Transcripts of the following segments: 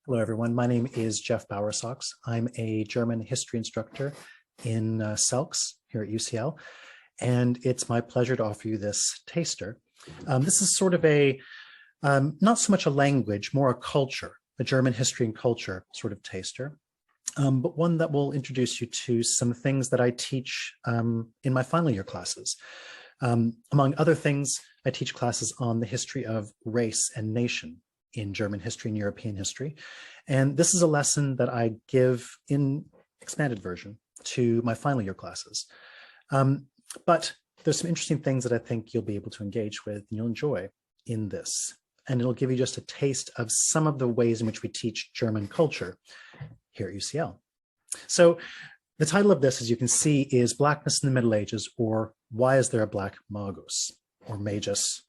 Hello, everyone. My name is Jeff Bowersox. I'm a German history instructor in SELCS here at UCL, and it's my pleasure to offer you this taster. This is sort of not so much a language, more a culture, a German history and culture sort of taster, but one that will introduce you to some things that I teach in my final year classes. Among other things, I teach classes on the history of race and nation in German history and European history. And this is a lesson that I give in expanded version to my final year classes. But there's some interesting things that I think you'll be able to engage with and you'll enjoy in this. And it'll give you just a taste of some of the ways in which we teach German culture here at UCL. So the title of this, as you can see, is Blackness in the Middle Ages, or Why is There a Black Magus or Magus?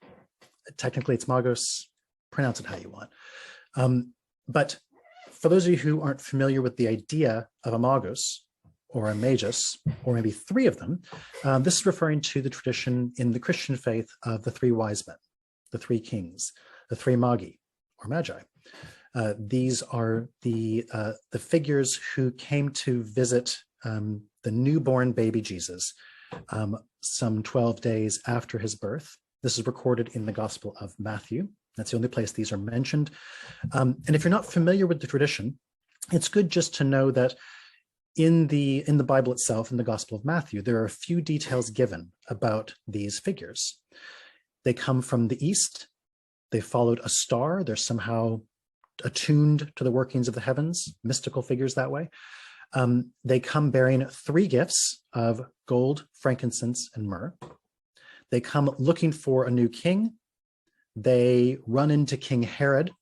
Technically it's Magus, pronounce it how you want. But for those of you who aren't familiar with the idea of a magus or a magus, or maybe three of them, this is referring to the tradition in the Christian faith of the three wise men, the three kings, the three magi or magi. These are the figures who came to visit the newborn baby Jesus some 12 days after his birth. This is recorded in the Gospel of Matthew. That's the only place these are mentioned. And if you're not familiar with the tradition, it's good just to know that in the Bible itself, in the Gospel of Matthew, there are a few details given about these figures. They come from the east. They followed a star. They're somehow attuned to the workings of the heavens, mystical figures that way. They come bearing three gifts of gold, frankincense, and myrrh. They come looking for a new king. They run into King Herod,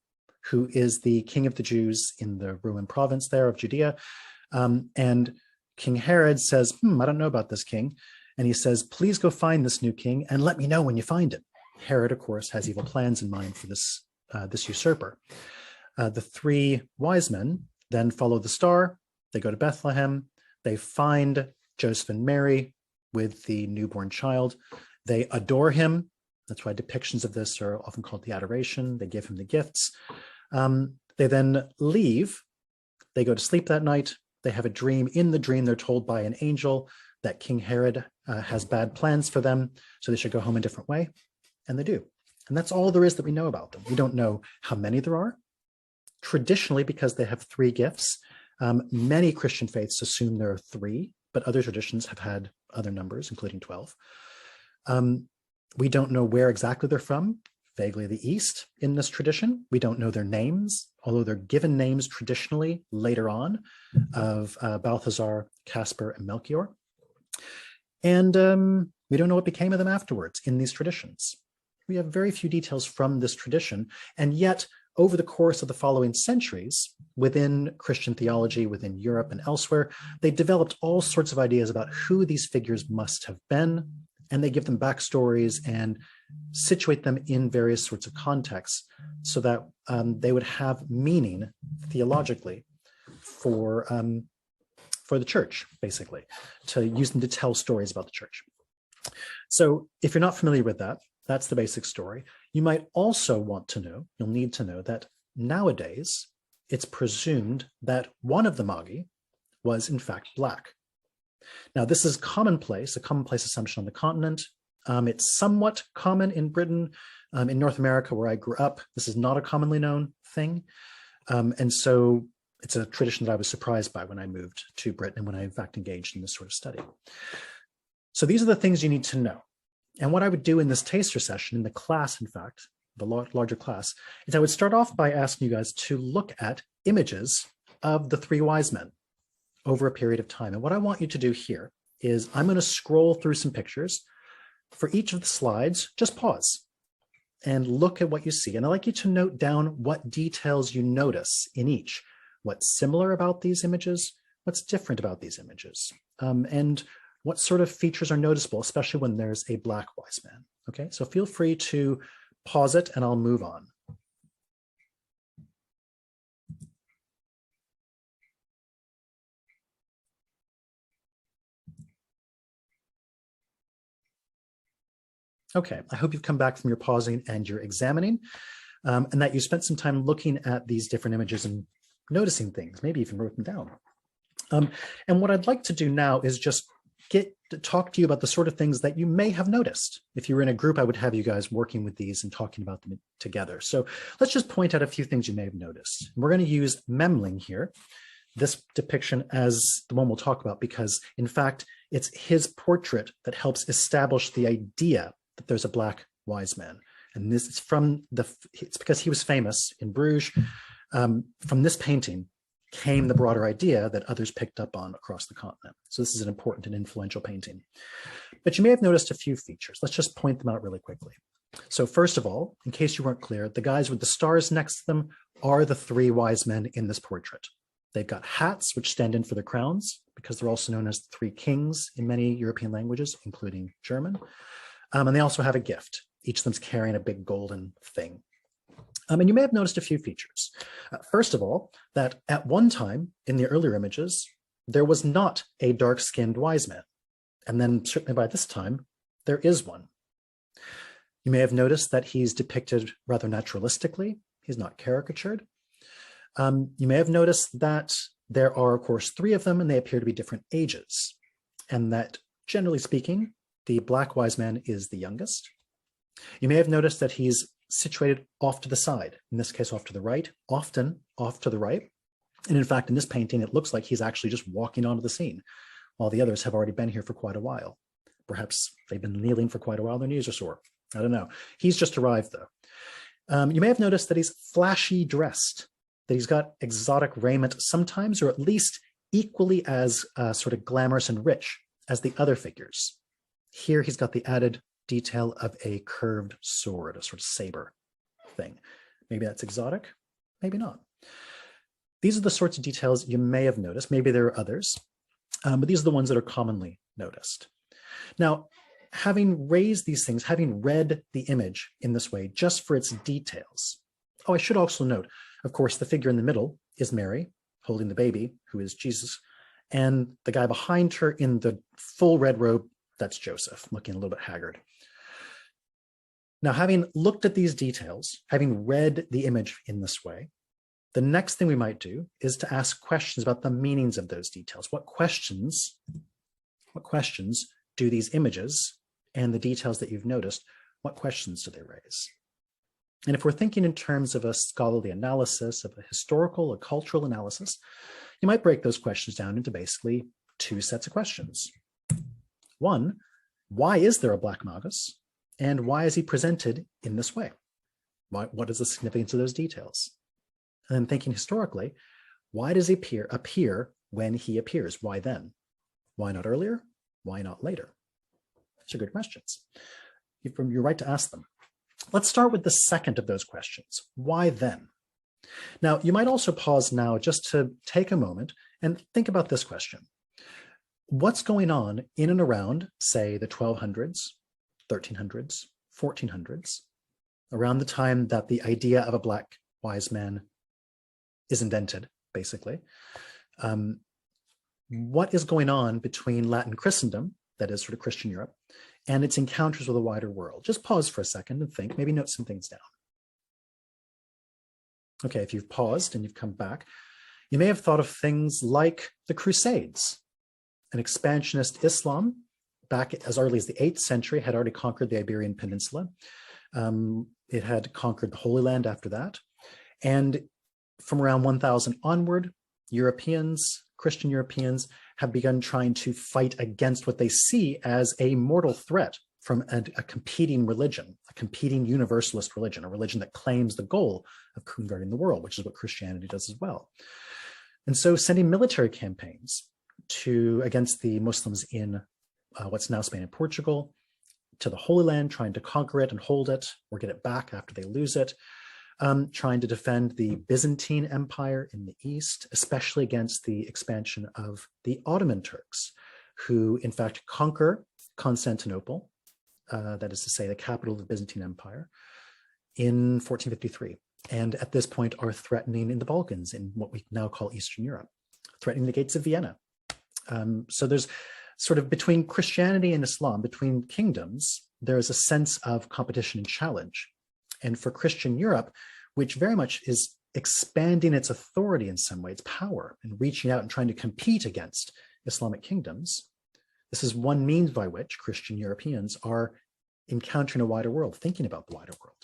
who is the king of the Jews in the Roman province there of Judea. And King Herod says, I don't know about this king. And he says, please go find this new king and let me know when you find him. Herod, of course, has evil plans in mind for this usurper. The three wise men then follow the star. They go to Bethlehem. They find Joseph and Mary with the newborn child. They adore him. That's why depictions of this are often called the adoration. They give him the gifts. They then leave. They go to sleep that night. They have a dream. In the dream, they're told by an angel that King Herod has bad plans for them, so they should go home a different way. And they do. And that's all there is that we know about them. We don't know how many there are. Traditionally, because they have three gifts, many Christian faiths assume there are three, but other traditions have had other numbers, including 12. We don't know where exactly they're from, vaguely the East in this tradition. We don't know their names, although they're given names traditionally later on of Balthazar, Caspar, and Melchior. And we don't know what became of them afterwards in these traditions. We have very few details from this tradition, and yet over the course of the following centuries, within Christian theology, within Europe and elsewhere, they developed all sorts of ideas about who these figures must have been, and they give them backstories and situate them in various sorts of contexts so that they would have meaning theologically for the church, basically, to use them to tell stories about the church. So if you're not familiar with that, that's the basic story. You might also want to know, you'll need to know that nowadays it's presumed that one of the magi was in fact black. Now, this is commonplace, a commonplace assumption on the continent. It's somewhat common in Britain. In North America, where I grew up, this is not a commonly known thing. And so it's a tradition that I was surprised by when I moved to Britain and when I, in fact, engaged in this sort of study. So these are the things you need to know. And what I would do in this taster session, in the class, in fact, the larger class, is I would start off by asking you guys to look at images of the three wise men over a period of time. And what I want you to do here is I'm going to scroll through some pictures. For each of the slides, just pause and look at what you see. And I'd like you to note down what details you notice in each. What's similar about these images? What's different about these images? And what sort of features are noticeable, especially when there's a black wise man? Okay, so feel free to pause it and I'll move on. Okay, I hope you've come back from your pausing and your examining, and that you spent some time looking at these different images and noticing things, maybe even wrote them down. And what I'd like to do now is just get to talk to you about the sort of things that you may have noticed. If you were in a group, I would have you guys working with these and talking about them together. So let's just point out a few things you may have noticed. We're going to use Memling here, this depiction, as the one we'll talk about, because in fact, it's his portrait that helps establish the idea that there's a black wise man. And this is it's because he was famous in Bruges. From this painting came the broader idea that others picked up on across the continent. So this is an important and influential painting. But you may have noticed a few features. Let's just point them out really quickly. So first of all, in case you weren't clear, the guys with the stars next to them are the three wise men in this portrait. They've got hats, which stand in for their crowns, because they're also known as the three kings in many European languages, including German. And they also have a gift. Each of them's carrying a big golden thing. And you may have noticed a few features. First of all, that at one time in the earlier images, there was not a dark-skinned wise man. And then certainly by this time, there is one. You may have noticed that he's depicted rather naturalistically. He's not caricatured. You may have noticed that there are, of course, three of them, and they appear to be different ages. And that, generally speaking, the black wise man is the youngest. You may have noticed that he's situated off to the side, in this case off to the right, often off to the right. And in fact, in this painting, it looks like he's actually just walking onto the scene, while the others have already been here for quite a while. Perhaps they've been kneeling for quite a while, their knees are sore. I don't know. He's just arrived, though. You may have noticed that he's flashy dressed, that he's got exotic raiment sometimes, or at least equally as sort of glamorous and rich as the other figures. Here he's got the added detail of a curved sword, a sort of saber thing. Maybe that's exotic, maybe not. These are the sorts of details you may have noticed. Maybe there are others, but these are the ones that are commonly noticed. Now, having raised these things, having read the image in this way, just for its details. Oh, I should also note, of course, the figure in the middle is Mary, holding the baby, who is Jesus, and the guy behind her in the full red robe, that's Joseph, looking a little bit haggard. Now, having looked at these details, having read the image in this way, the next thing we might do is to ask questions about the meanings of those details. What questions do these images and the details that you've noticed, what questions do they raise? And if we're thinking in terms of a scholarly analysis, of a historical, a cultural analysis, you might break those questions down into basically two sets of questions. One, why is there a black magus? And why is he presented in this way? What is the significance of those details? And then thinking historically, why does he appear when he appears? Why then? Why not earlier? Why not later? These are good questions. You're right to ask them. Let's start with the second of those questions. Why then? Now, you might also pause now just to take a moment and think about this question. What's going on in and around, say, the 1200s, 1300s, 1400s, around the time that the idea of a black wise man is invented, basically? What is going on between Latin Christendom, that is sort of Christian Europe, and its encounters with the wider world? Just pause for a second and think, maybe note some things down. Okay, if you've paused and you've come back, you may have thought of things like the Crusades. An expansionist Islam, back as early as the 8th century, had already conquered the Iberian Peninsula. It had conquered the Holy Land after that. And from around 1000 onward, Christian Europeans, have begun trying to fight against what they see as a mortal threat from a competing religion, a competing universalist religion, a religion that claims the goal of converting the world, which is what Christianity does as well. And so sending military campaigns against the Muslims in what's now Spain and Portugal, to the Holy Land, trying to conquer it and hold it or get it back after they lose it, trying to defend the Byzantine Empire in the East, especially against the expansion of the Ottoman Turks, who in fact conquer Constantinople, that is to say the capital of the Byzantine Empire, in 1453. And at this point are threatening in the Balkans, in what we now call Eastern Europe, threatening the gates of Vienna. So there's sort of between Christianity and Islam, between kingdoms, there is a sense of competition and challenge. And for Christian Europe, which very much is expanding its authority in some way, its power, and reaching out and trying to compete against Islamic kingdoms, this is one means by which Christian Europeans are encountering a wider world, thinking about the wider world.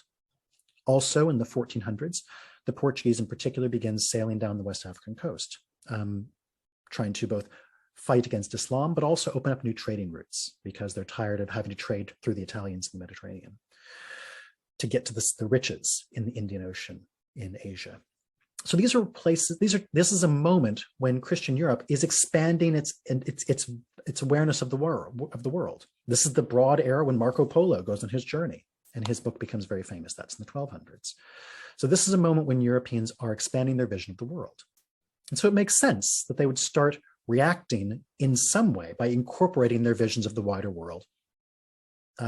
Also in the 1400s, the Portuguese in particular began sailing down the West African coast, trying to both fight against Islam, but also open up new trading routes because they're tired of having to trade through the Italians in the Mediterranean to get to the riches in the Indian Ocean in Asia. So these are places, this is a moment when Christian Europe is expanding its awareness of the world. This is the broad era when Marco Polo goes on his journey and his book becomes very famous. That's in the 1200s. So this is a moment when Europeans are expanding their vision of the world. And so it makes sense that they would start reacting in some way by incorporating their visions of the wider world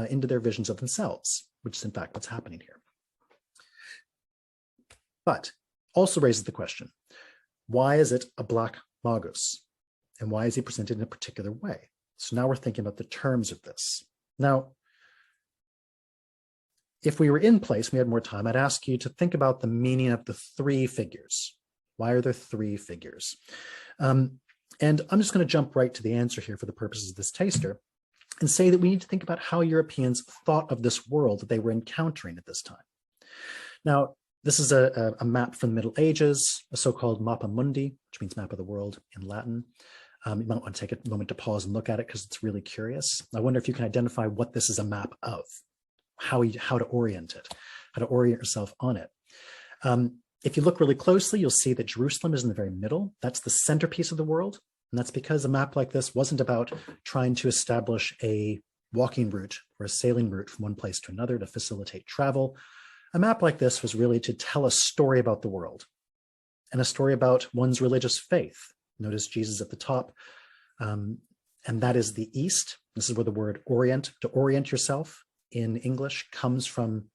into their visions of themselves, which is in fact what's happening here. But also raises the question, why is it a black logos? And why is he presented in a particular way? So now we're thinking about the terms of this. Now, if we were in place, we had more time, I'd ask you to think about the meaning of the three figures. Why are there three figures? And I'm just going to jump right to the answer here for the purposes of this taster and say that we need to think about how Europeans thought of this world that they were encountering at this time. Now, this is a map from the Middle Ages, a so-called Mappa Mundi, which means map of the world in Latin. You might want to take a moment to pause and look at it because it's really curious. I wonder if you can identify what this is a map of, how to orient it, how to orient yourself on it. If you look really closely, you'll see that Jerusalem is in the very middle. That's the centerpiece of the world. And that's because a map like this wasn't about trying to establish a walking route or a sailing route from one place to another to facilitate travel. A map like this was really to tell a story about the world and a story about one's religious faith. Notice Jesus at the top, and that is the East. This is where the word orient, to orient yourself in English, comes from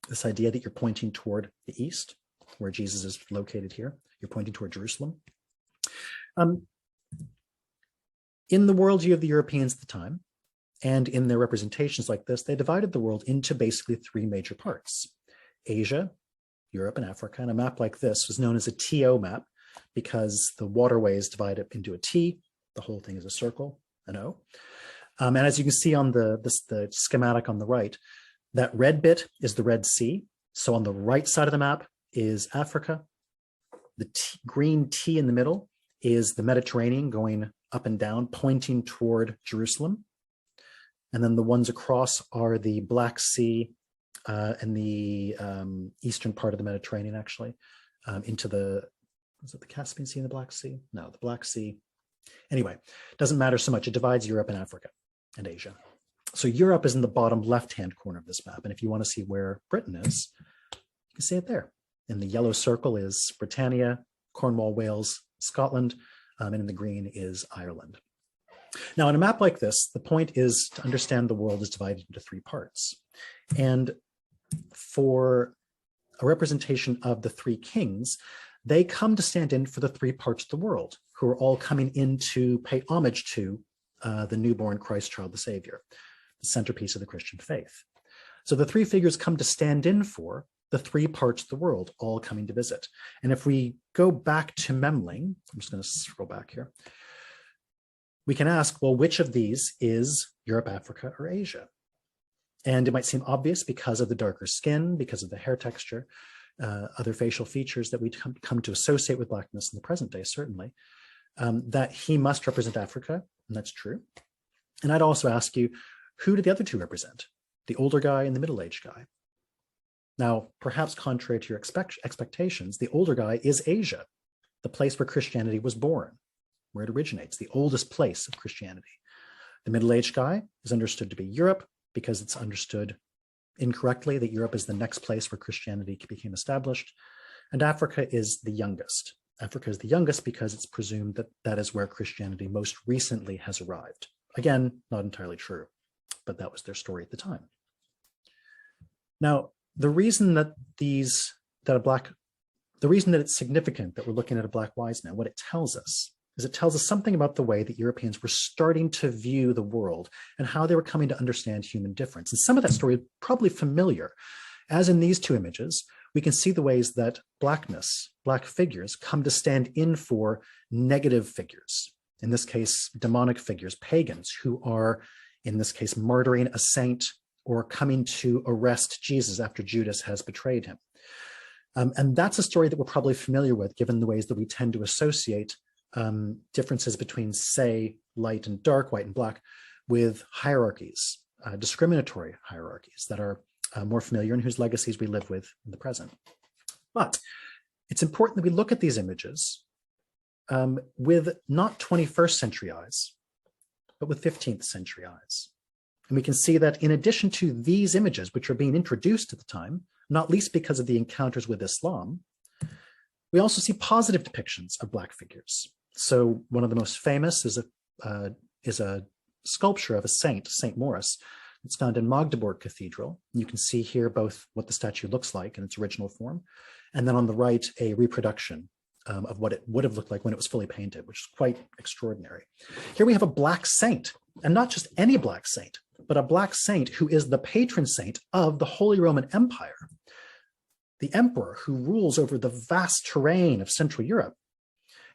this idea that you're pointing toward the East, where Jesus is located here. You're pointing toward Jerusalem. In the worldview of the Europeans at the time, and in their representations like this, they divided the world into basically three major parts: Asia, Europe, and Africa. And a map like this was known as a TO map because the waterways divide it into a T. The whole thing is a circle, an O. And as you can see on the schematic on the right, that red bit is the Red Sea. So on the right side of the map is Africa. The green T in the middle is the Mediterranean going up and down, pointing toward Jerusalem. And then the ones across are the Black Sea and the eastern part of the Mediterranean, actually, into the, is it the Caspian Sea and the Black Sea? No, the Black Sea. Anyway, doesn't matter so much. It divides Europe and Africa and Asia. So Europe is in the bottom left-hand corner of this map. And if you want to see where Britain is, you can see it there. And the yellow circle is Britannia, Cornwall, Wales, Scotland, and in the green is Ireland. Now, on a map like this, the point is to understand the world is divided into three parts. And for a representation of the three kings, they come to stand in for the three parts of the world, who are all coming in to pay homage to the newborn Christ child, the Savior, the centerpiece of the Christian faith. So the three figures come to stand in for the three parts of the world, all coming to visit. And if we go back to Memling, I'm just going to scroll back here, we can ask, well, which of these is Europe, Africa, or Asia? And it might seem obvious because of the darker skin, because of the hair texture, other facial features that we come to associate with Blackness in the present day, certainly, that he must represent Africa, and that's true. And I'd also ask you, who do the other two represent? The older guy and the middle-aged guy. Now, perhaps contrary to your expectations, the older guy is Asia, the place where Christianity was born, where it originates, the oldest place of Christianity. The middle-aged guy is understood to be Europe because it's understood incorrectly that Europe is the next place where Christianity became established. And Africa is the youngest. Africa is the youngest because it's presumed that that is where Christianity most recently has arrived. Again, not entirely true, but that was their story at the time. Now, the reason that it's significant that we're looking at a black wise man, what it tells us is it tells us something about the way that Europeans were starting to view the world and how they were coming to understand human difference. And some of that story is probably familiar, as in these two images, we can see the ways that blackness, black figures, come to stand in for negative figures. In this case, demonic figures, pagans, who are, in this case, murdering a saint or coming to arrest Jesus after Judas has betrayed him. And that's a story that we're probably familiar with, given the ways that we tend to associate differences between, say, light and dark, white and black, with hierarchies, discriminatory hierarchies that are more familiar and whose legacies we live with in the present. But it's important that we look at these images with not 21st century eyes, but with 15th century eyes. And we can see that in addition to these images, which are being introduced at the time, not least because of the encounters with Islam, we also see positive depictions of black figures. So one of the most famous is a sculpture of a saint, Saint Maurice. It's found in Magdeburg Cathedral. You can see here both what the statue looks like in its original form, and then on the right, a reproduction of what it would have looked like when it was fully painted, which is quite extraordinary. Here we have a black saint, and not just any black saint, but a black saint who is the patron saint of the Holy Roman Empire. The emperor who rules over the vast terrain of Central Europe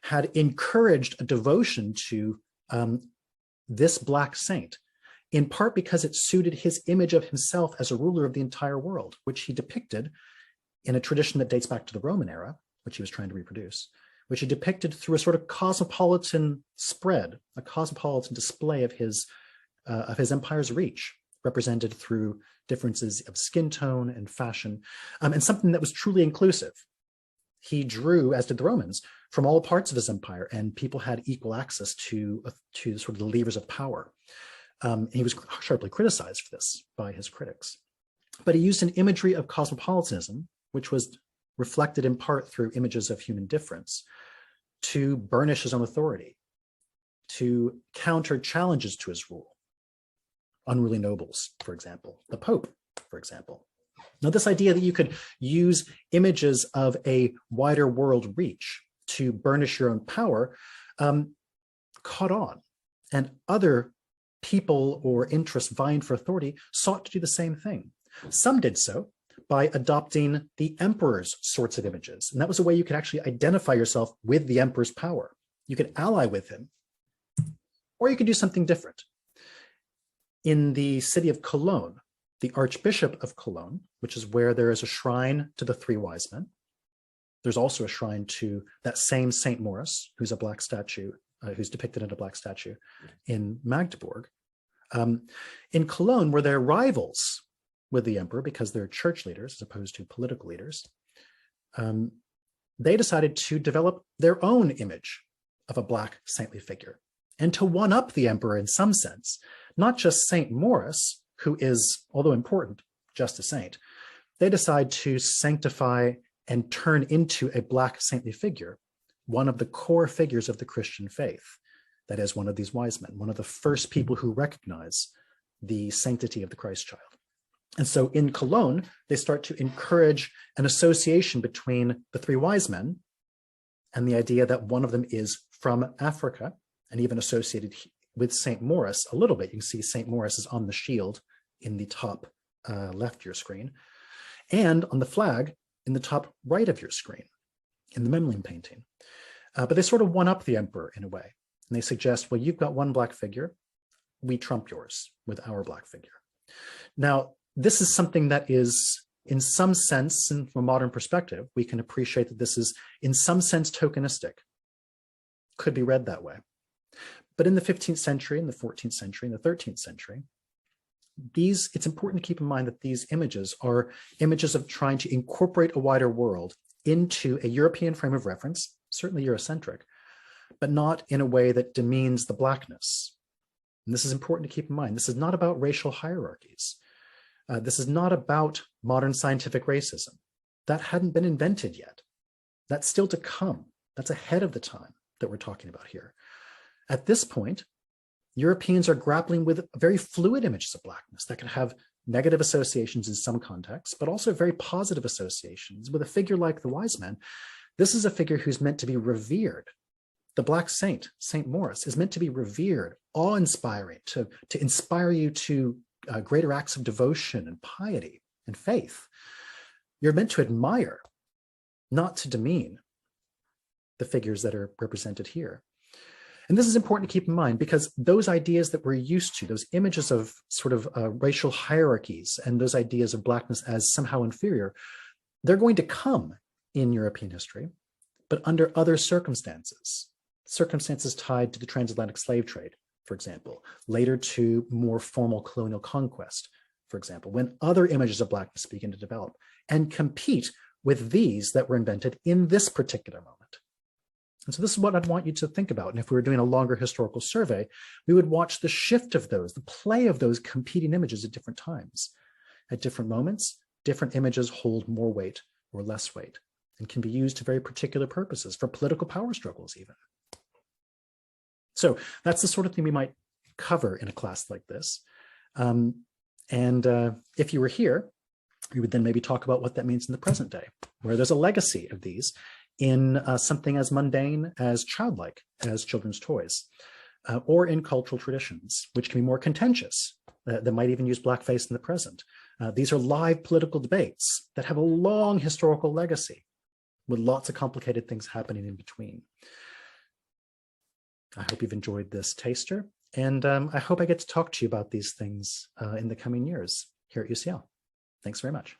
had encouraged a devotion to this black saint, in part because it suited his image of himself as a ruler of the entire world, which he depicted in a tradition that dates back to the Roman era, which he was trying to reproduce, which he depicted through a sort of cosmopolitan spread, a cosmopolitan display of his empire's reach, represented through differences of skin tone and fashion, and something that was truly inclusive. He drew, as did the Romans, from all parts of his empire, and people had equal access to sort of the levers of power. He was sharply criticized for this by his critics. But he used an imagery of cosmopolitanism, which was reflected in part through images of human difference, to burnish his own authority, to counter challenges to his rule. Unruly nobles, for example, the Pope, for example. Now, this idea that you could use images of a wider world reach to burnish your own power caught on, and other people or interests vying for authority sought to do the same thing. Some did so by adopting the emperor's sorts of images, and that was a way you could actually identify yourself with the emperor's power. You could ally with him, or you could do something different. In the city of Cologne, the Archbishop of Cologne, which is where there is a shrine to the three wise men. There's also a shrine to that same Saint Maurice, who's a black statue, who's depicted in a black statue in Magdeburg. In Cologne, where they're rivals with the emperor because they're church leaders as opposed to political leaders, they decided to develop their own image of a black saintly figure and to one-up the emperor in some sense. Not just Saint Maurice, who is, although important, just a saint. They decide to sanctify and turn into a black saintly figure, one of the core figures of the Christian faith. That is, one of these wise men, one of the first people who recognize the sanctity of the Christ child. And so in Cologne, they start to encourage an association between the three wise men and the idea that one of them is from Africa and even associated with Saint Maurice a little bit. You can see Saint Maurice is on the shield in the top left of your screen, and on the flag in the top right of your screen, in the Memling painting. But they sort of one-up the emperor in a way. And they suggest, well, you've got one black figure, we trump yours with our black figure. Now, this is something that is, in some sense, and from a modern perspective, we can appreciate that this is, in some sense, tokenistic. Could be read that way. But in the 15th century, in the 14th century, in the 13th century, it's important to keep in mind that these images are images of trying to incorporate a wider world into a European frame of reference, certainly Eurocentric, but not in a way that demeans the blackness. And this is important to keep in mind. This is not about racial hierarchies. This is not about modern scientific racism. That hadn't been invented yet. That's still to come. That's ahead of the time that we're talking about here. At this point, Europeans are grappling with very fluid images of blackness that can have negative associations in some contexts, but also very positive associations. With a figure like the wise men, this is a figure who's meant to be revered. The black saint, Saint Maurice, is meant to be revered, awe-inspiring, to inspire you to greater acts of devotion and piety and faith. You're meant to admire, not to demean the figures that are represented here. And this is important to keep in mind because those ideas that we're used to, those images of sort of racial hierarchies and those ideas of Blackness as somehow inferior, they're going to come in European history, but under other circumstances, circumstances tied to the transatlantic slave trade, for example, later to more formal colonial conquest, for example, when other images of Blackness begin to develop and compete with these that were invented in this particular moment. And so this is what I'd want you to think about. And if we were doing a longer historical survey, we would watch the shift of those, the play of those competing images at different times. At different moments, different images hold more weight or less weight and can be used to very particular purposes, for political power struggles even. So that's the sort of thing we might cover in a class like this. If you were here, we would then maybe talk about what that means in the present day, where there's a legacy of these in something as mundane as childlike, as children's toys, or in cultural traditions, which can be more contentious, that might even use blackface in the present. These are live political debates that have a long historical legacy with lots of complicated things happening in between. I hope you've enjoyed this taster, and I hope I get to talk to you about these things in the coming years here at UCL. Thanks very much.